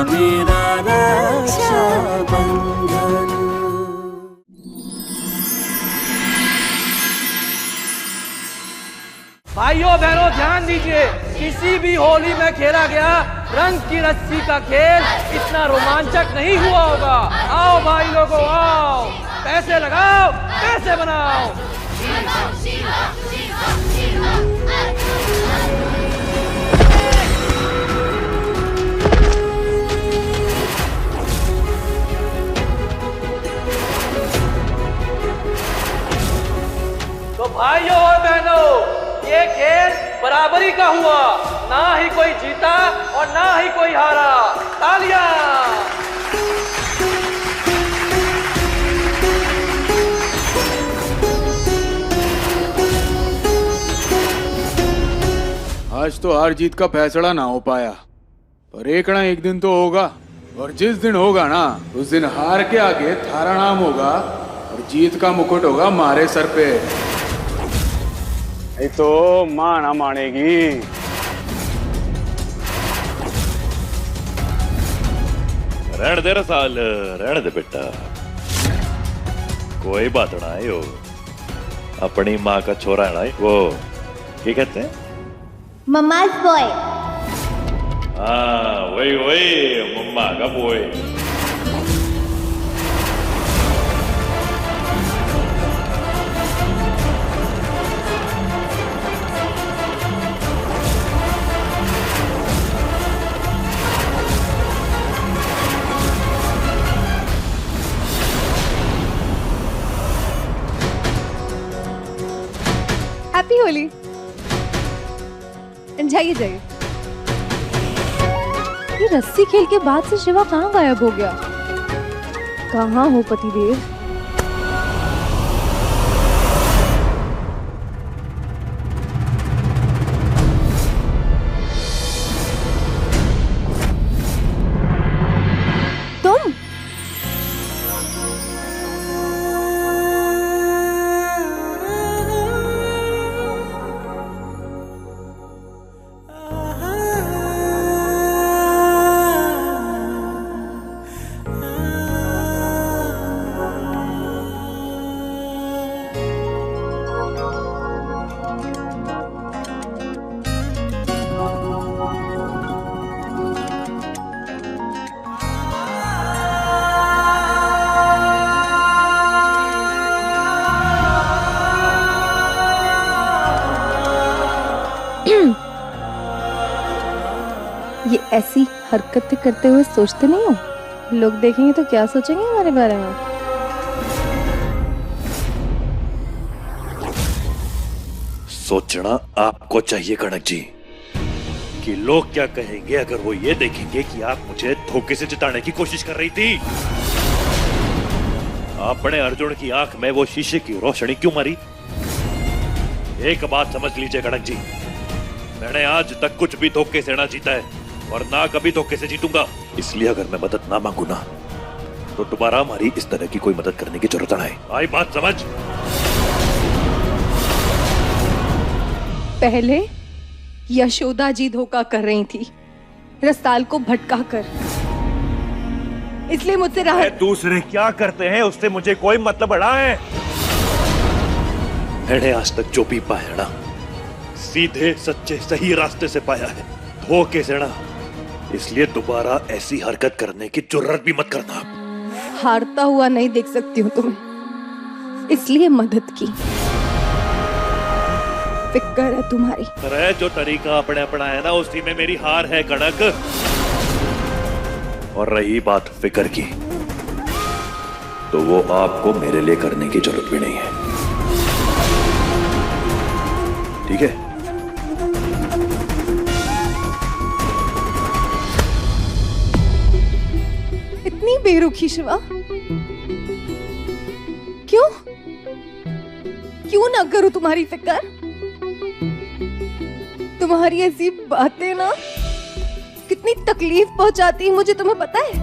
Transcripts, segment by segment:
मेरा रक्षाबंधन। भाइयों बहनों ध्यान दीजिए, किसी भी होली में खेला गया रंग की रस्सी का खेल इतना रोमांचक नहीं हुआ होगा। आओ भाई लोगों आओ, पैसे लगाओ, पैसे बनाओ। तो भाइयों और बहनों, ये खेल बराबरी का हुआ, ना ही कोई जीता और ना ही कोई हारा। तालियां। आज तो हार जीत का फैसला ना हो पाया, पर एक ना एक दिन तो होगा, और जिस दिन होगा ना उस दिन हार के आगे थारा नाम होगा और जीत का मुकुट होगा हमारे सर पे। नहीं तो मां ना मानेगी। रहने दे रसाल, रहने दे बेटा, कोई बात ना है। यो अपनी माँ का छोरा है ना, वो क्या कहते हैं, मम्मा's बॉय। हाँ वही वही मम्मा का बॉय। हैप्पी होली। जाइए जाइए। ये रस्सी खेल के बाद से शिवा कहाँ गायब हो गया? कहाँ हो पतिदेव? तुम ये ऐसी हरकतें करते हुए सोचते नहीं हो? लोग देखेंगे तो क्या सोचेंगे हमारे बारे में? सोचना आपको चाहिए कनक जी, कि लोग क्या कहेंगे अगर वो ये देखेंगे कि आप मुझे धोखे से जिताने की कोशिश कर रही थी। आपने अर्जुन की आंख में वो शीशे की रोशनी क्यों मारी? एक बात समझ लीजिए कनक जी, मैंने आज तक कुछ भी धोखे से ना जीता है और ना कभी धोखे से जीतूंगा। इसलिए अगर मैं मदद ना मांगू ना तो दोबारा हमारी इस तरह की कोई मदद करने की जरूरत ना है। आई बात समझ? पहले यशोदा जी धोखा कर रही थी रसाल को भटका कर, इसलिए मुझसे राहत। दूसरे क्या करते हैं उससे मुझे कोई मतलब बड़ा है। मैंने आज तक जो भी पाया ना सीधे सच्चे सही रास्ते से पाया है, धोखे से ना। इसलिए दोबारा ऐसी हरकत करने की जुर्रत भी मत करना। हारता हुआ नहीं देख सकती हूँ तुम्हें, इसलिए मदद की। फिक्र है तुम्हारी। अरे जो तरीका आपने अपनाया ना उसी में मेरी हार है कनक। और रही बात फिक्र की, तो वो आपको मेरे लिए करने की जरूरत भी नहीं है, ठीक है? इतनी बेरुखी शिवा, क्यों क्यों ना करूं तुम्हारी फिक्र? तुम्हारी ऐसी बातें ना कितनी तकलीफ पहुंचाती है मुझे, तुम्हें पता है?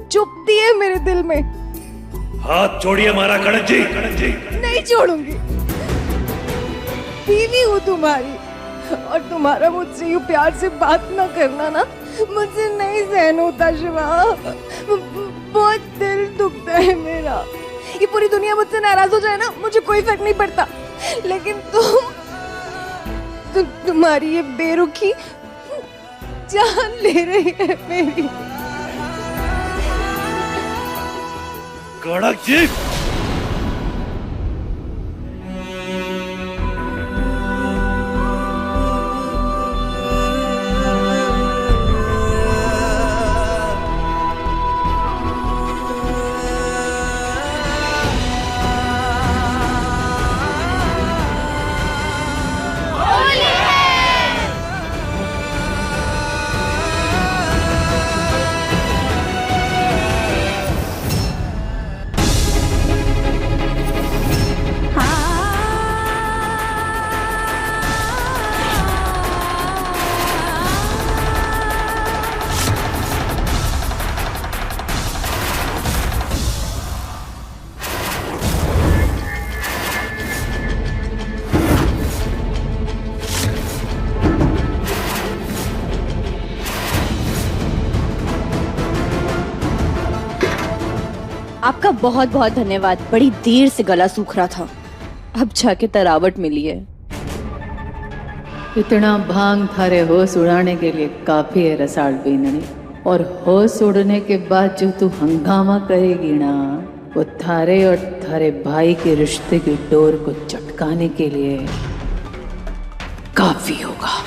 चुभती है मेरे दिल में। हाथ छोड़िए हमारा कनक जी। नहीं छोड़ूंगी, बीवी हूं तुम्हारी, और तुम्हारा मुझसे यूं प्यार से बात ना करना ना मुझसे नहीं सहन होता शिवा। बहुत दिल दुखता है मेरा। ये पूरी दुनिया मुझसे नाराज हो जाए ना मुझे कोई फर्क नहीं पड़ता, लेकिन तुम्हारी ये बेरुखी जान ले रही है मेरी। कड़क जी, आपका बहुत बहुत धन्यवाद। बड़ी देर से गला सूख रहा था, अब जाके तरावट मिली है। इतना भांग थारे होश उड़ाने के लिए काफी है रसाल बीननी, और होश उड़ने के बाद जो तू हंगामा करेगी ना, वो थारे और थारे भाई के रिश्ते की डोर को चटकाने के लिए काफी होगा।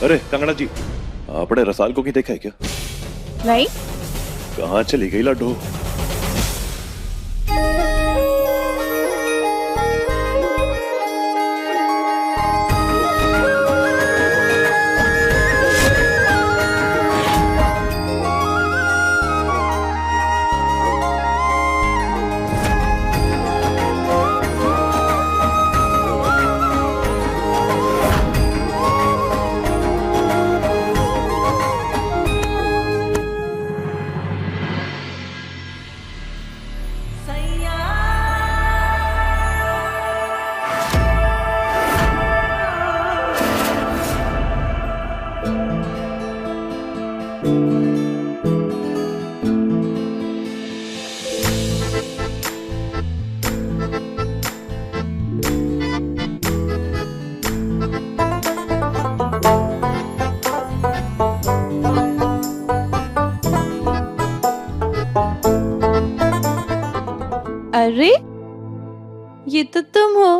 अरे कंगना जी, आपने रसाल को नहीं देखा है क्या? नहीं। कहाँ चली गई लाडो? अरे ये तो तुम हो,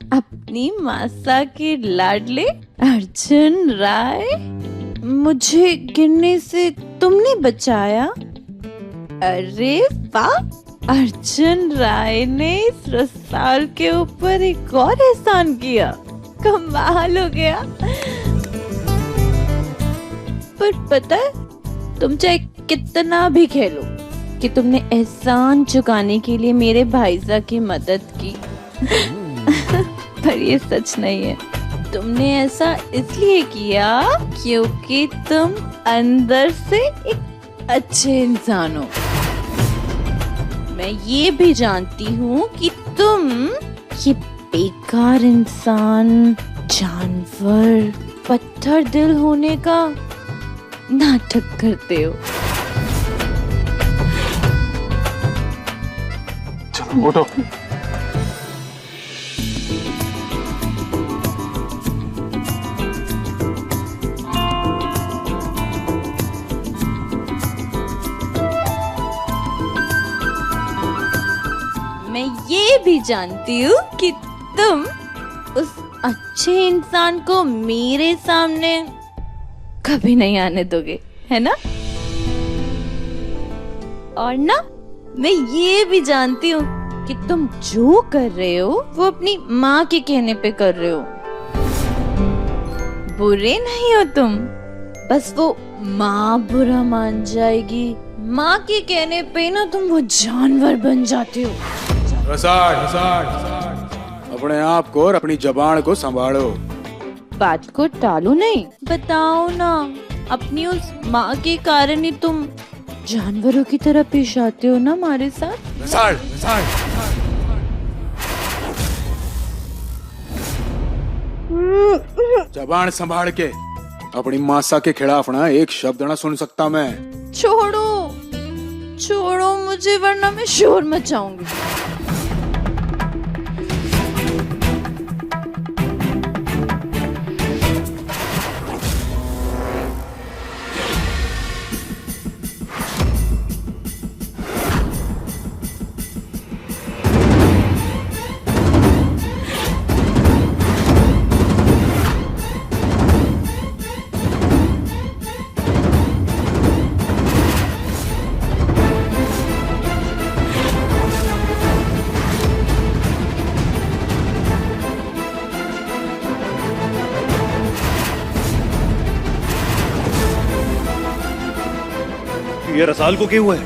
अपनी मासा के लाडले अर्जुन राय। मुझे गिरने से तुमने बचाया। अरे वाह, अर्जुन राय ने इस रसाल के ऊपर एक और एहसान किया। कमाल हो गया। पर पता है, तुम चाहे कितना भी खेलो कि तुमने एहसान चुकाने के लिए मेरे भाईजा की मदद की पर ये सच नहीं है। तुमने ऐसा इसलिए किया क्योंकि तुम अंदर से एक अच्छे इंसान हो। मैं ये भी जानती हूँ कि तुम ये बेकार इंसान, जानवर, पत्थर दिल होने का नाटक करते हो। उठो। मैं ये भी जानती हूँ कि तुम उस अच्छे इंसान को मेरे सामने कभी नहीं आने दोगे, है ना? और ना, मैं ये भी जानती हूँ कि तुम जो कर रहे हो वो अपनी माँ के कहने पे कर रहे हो। बुरे नहीं हो तुम, बस वो माँ बुरा मान जाएगी। माँ के कहने पे ना तुम वो जानवर बन जाते हो। रसाल, अपने आप को और अपनी जबान को संभालो। बात को टालो नहीं, बताओ ना। अपनी उस माँ के कारण ही तुम जानवरों की तरह पेश आते हो ना हमारे साथ। मिसाल मिसाल जबान संभाल के। अपनी मासा के खिलाफ ना एक शब्द ना सुन सकता मैं। छोड़ो छोड़ो मुझे, वरना मैं शोर मचाऊंगी। ये रसाल को क्या हुआ है?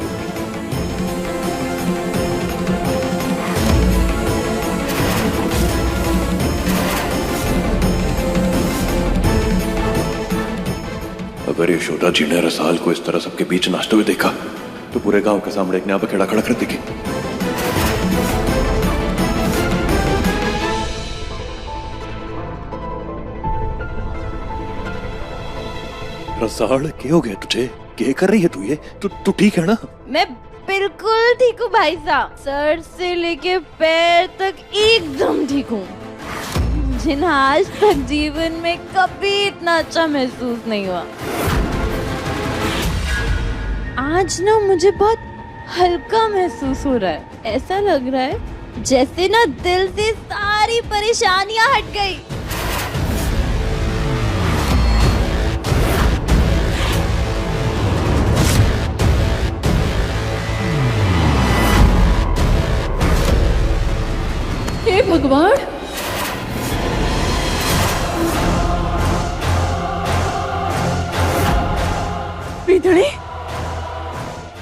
अगर यशोदा जी ने रसाल को इस तरह सबके बीच नाचते हुए देखा तो पूरे गांव के सामने एक पे खड़ा खड़ा कर देगी। रसाल क्या हो गया तुझे? क्या कर रही है तू? ये तू ठीक है ना? मैं बिल्कुल ठीक हूँ भाई साहब, सर से लेके पैर तक एकदम ठीक हूँ। मुझे ना आज तक जीवन में कभी इतना अच्छा महसूस नहीं हुआ। आज ना मुझे बहुत हल्का महसूस हो रहा है। ऐसा लग रहा है जैसे ना दिल से सारी परेशानियां हट गई। हे भगवान, बीधड़ी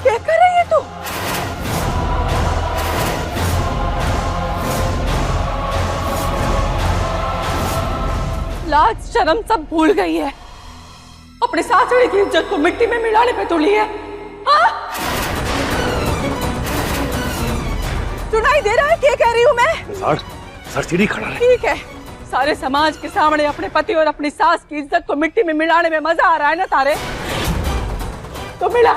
क्या कर रही है तू? लाज शर्म सब भूल गई है। अपने सासरे की इज्जत को मिट्टी में मिलाने पे तुली है। हाँ? सुनाई दे रहा है क्या कह रही हूँ मैं? सर सीढ़ी खड़ा है। ठीक है, सारे समाज के सामने अपने पति और अपनी सास की इज्जत को मिट्टी में मिलाने में मजा आ रहा है ना तारे? तो मिला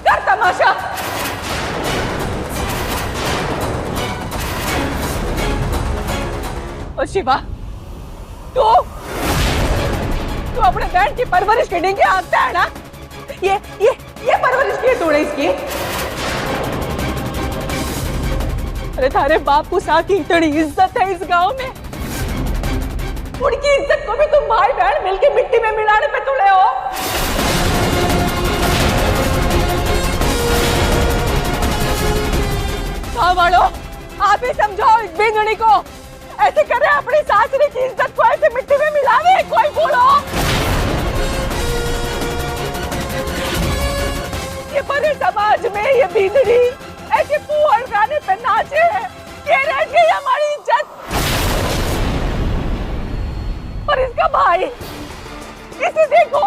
कर तमाशा। और शिवा, तू अपने बहन की परवरिश के डींगे आंकता है ना? ये परवरिश की तोड़े इसकी। अरे थारे बापू सा की इतनी इज्जत है इस गांव में, उनकी इज्जत को भी तुम भाई बहन मिलके मिट्टी में मिलाने पे तुले हो। हाँ वालों, आप ही समझाओ इस बींदनी को, ऐसे करे अपनी सासरी की इज्जत को ऐसे मिट्टी में मिलावे। कोई बोलो, ये बड़े समाज में ये बींदनी ऐसे फूहड़ गाने पे नाचे है, ये रह गई हमारी इज्जत। और इसका भाई, इसे देखो,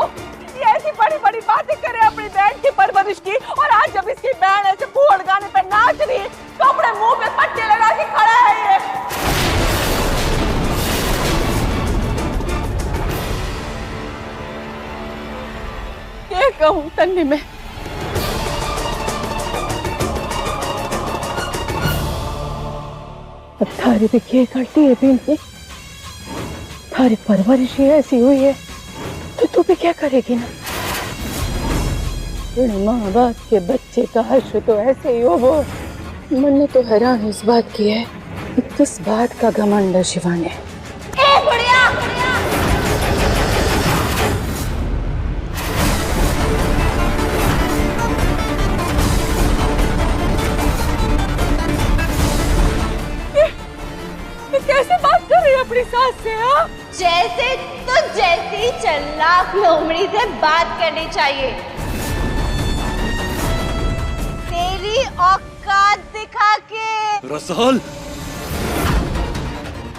ये ऐसी बड़ी बड़ी बातें करे अपनी बहन की परवरिश की, और आज जब इसकी बहन ऐसे फूहड़ गाने पे नाच रही तो अपने मुंह पे पट्टी लगा के खड़ा है ये। क्या कहूँ तन्नी में? थारी भी क्या करती है बींदी? थारी परवरिश ही ऐसी हुई है तो तू भी क्या करेगी ना? माँ बाप के बच्चे का हर्ष तो ऐसे ही हो। वो मन ने तो हैरान इस बात की है, किस बात का घमंड है शिवा ने? कैसे बात कर रही है अपनी सास से? हाँ, जैसे तो जैसी चलाक लोमड़ी से बात करनी चाहिए। तेरी औकात दिखा के। रसाल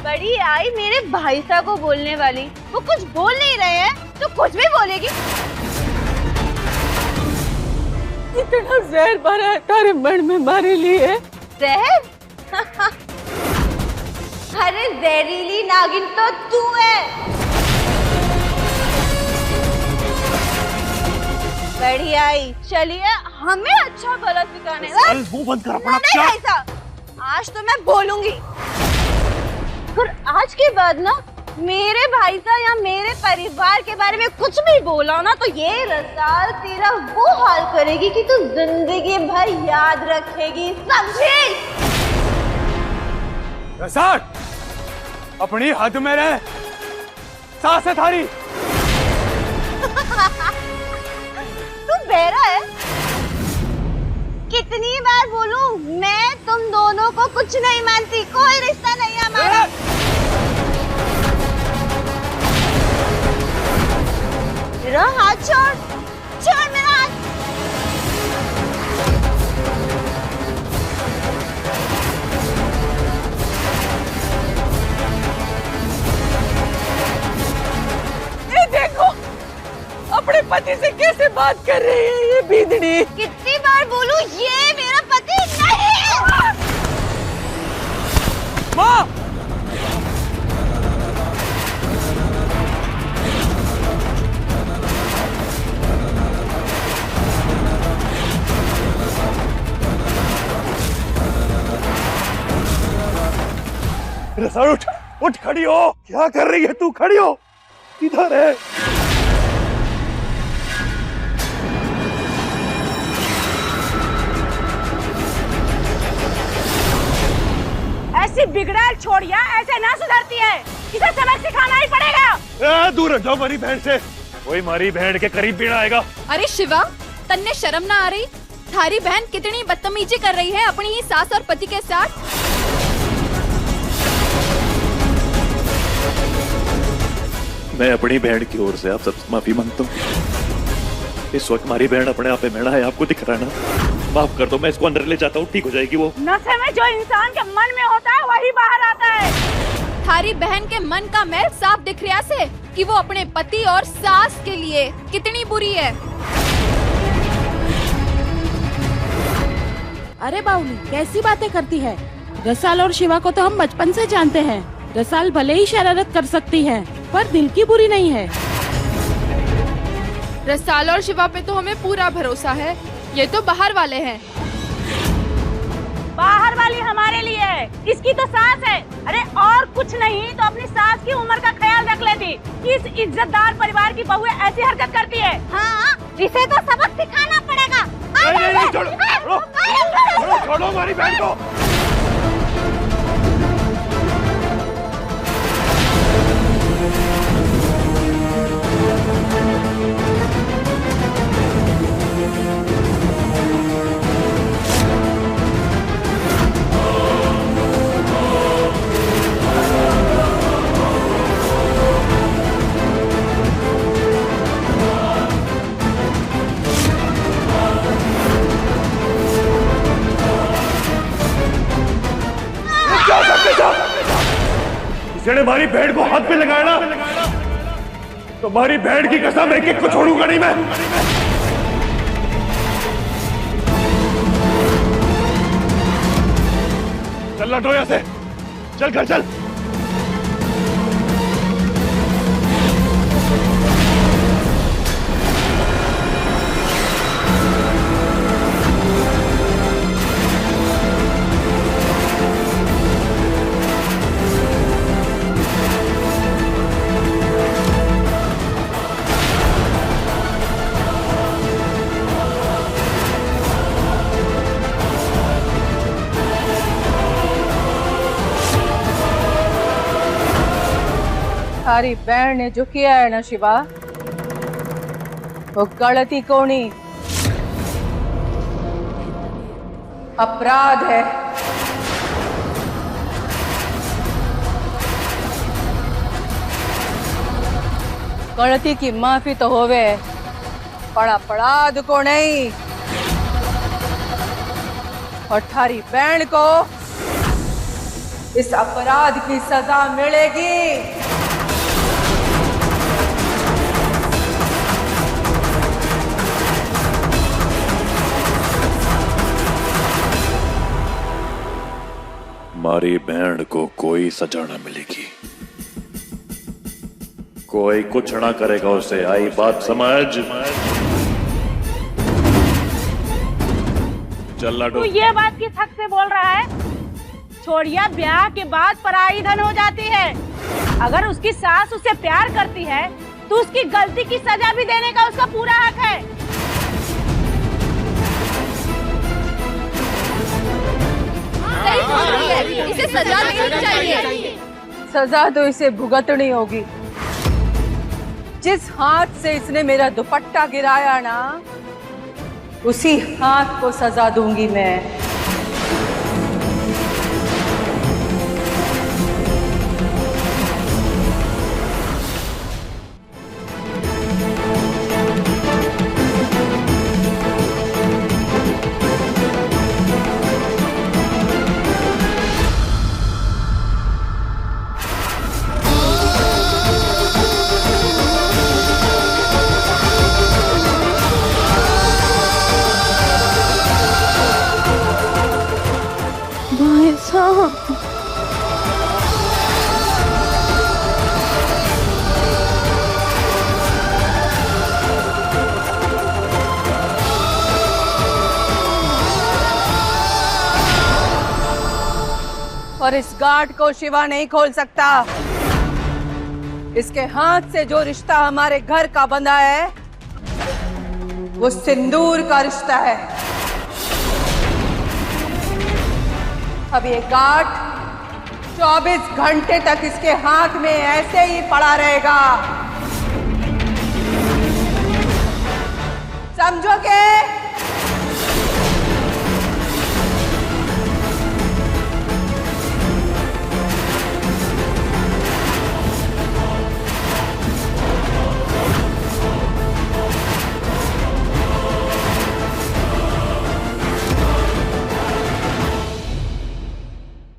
बड़ी आई मेरे भाई साहब को बोलने वाली, वो कुछ बोल नहीं रहे हैं तो कुछ भी बोलेगी। इतना जहर भरा है तारे मन में मारे लिए। जहर? अरे जहरीली नागिन तो तू है। बड़ी आई, चलिए हमें अच्छा भला सिखाने। मुंह बंद कर अपना। नहीं ऐसा, आज तो मैं बोलूंगी। और आज के बाद ना मेरे भाई साहब या मेरे परिवार के बारे में कुछ भी बोला ना तो ये रसाल तेरा वो हाल करेगी कि तू जिंदगी भर याद रखेगी, समझी? रसाल, अपनी हद में रह। सांस है थारी। तू बहरा है? कितनी बार बोलूं मैं तुम दोनों को कुछ नहीं मानती, कोई रिश्ता नहीं है हमारा। मेरा हाथ छोड़, छोड़ मेरा हाथ। ये देखो अपने पति से कैसे बात कर रही है ये बीदड़ी। कितनी बार बोलूं ये मेरा पति नहीं है। माँ! रसाल उठ, उठ खड़ी हो। क्या कर रही है तू? खड़ी हो, इधर है। ऐसी बिगड़ैल छोड़िया ऐसे ना सुधरती है, इसे सबक सिखाना ही पड़ेगा। दूर हट जाओ मेरी बहन से, कोई हमारी बहन के करीब भी ना आएगा। अरे शिवा, तन्ने शर्म ना आ रही? थारी बहन कितनी बदतमीजी कर रही है अपनी ही सास और पति के साथ। मैं अपनी बहन की ओर से आप सबसे माफी मांगता हूँ। इस वक्त हमारी बहन अपने आप पे मेरा है, आपको दिख रहा है ना? माफ कर दो, मैं इसको अंदर ले जाता हूँ, ठीक हो जाएगी वो। नशे में जो इंसान के मन में होता है वही बाहर आता है। थारी बहन के मन का मैल साफ दिख रहा से कि वो अपने पति और सास के लिए कितनी बुरी है। अरे बाउली, कैसी बातें करती है? रसाल और शिवा को तो हम बचपन से जानते हैं। रसाल भले ही शरारत कर सकती है पर दिल की बुरी नहीं है। रसाल और शिवा पे तो हमें पूरा भरोसा है, ये तो बाहर वाले हैं। बाहर वाली हमारे लिए है, इसकी तो सास है। अरे और कुछ नहीं तो अपनी सास की उम्र का ख्याल रख लेती। इस इज्जतदार परिवार की बहू ऐसी हरकत करती है। हाँ, इसे तो सबक सिखाना पड़ेगा। नहीं, छोड़ो हमारी बहन को। इसने हमारी बहन को हाथ पे लगाया तो हमारी बहन की कसम एक एक को छोड़ूंगा नहीं मैं। चल लटो यहां से, चल घर चल। थारी बहन ने जो किया है ना शिवा, वो गलती कोनी अपराध है। गलती की माफी तो होवे पर अपराध को नहीं। और थारी बहन को इस अपराध की सजा मिलेगी। हमारी बहन को कोई सजा न मिलेगी, कोई कुछ ना करेगा उसे। आई बात समझ? चल लाडो। तू ये बात किस हक से बोल रहा है? छोड़िया, ब्याह के बाद पराई धन हो जाती है। अगर उसकी सास उससे प्यार करती है तो उसकी गलती की सजा भी देने का उसका पूरा हक है। सही बोल रही है, इसे सजा देनी चाहिए। सजा तो इसे भुगतनी होगी। जिस हाथ से इसने मेरा दुपट्टा गिराया ना, उसी हाथ को सजा दूंगी मैं। भाई साहब, और इस गार्ड को शिवा नहीं खोल सकता। इसके हाथ से जो रिश्ता हमारे घर का बंधा है वो सिंदूर का रिश्ता है। अब ये गार्ड 24 घंटे तक इसके हाथ में ऐसे ही पड़ा रहेगा, समझोगे?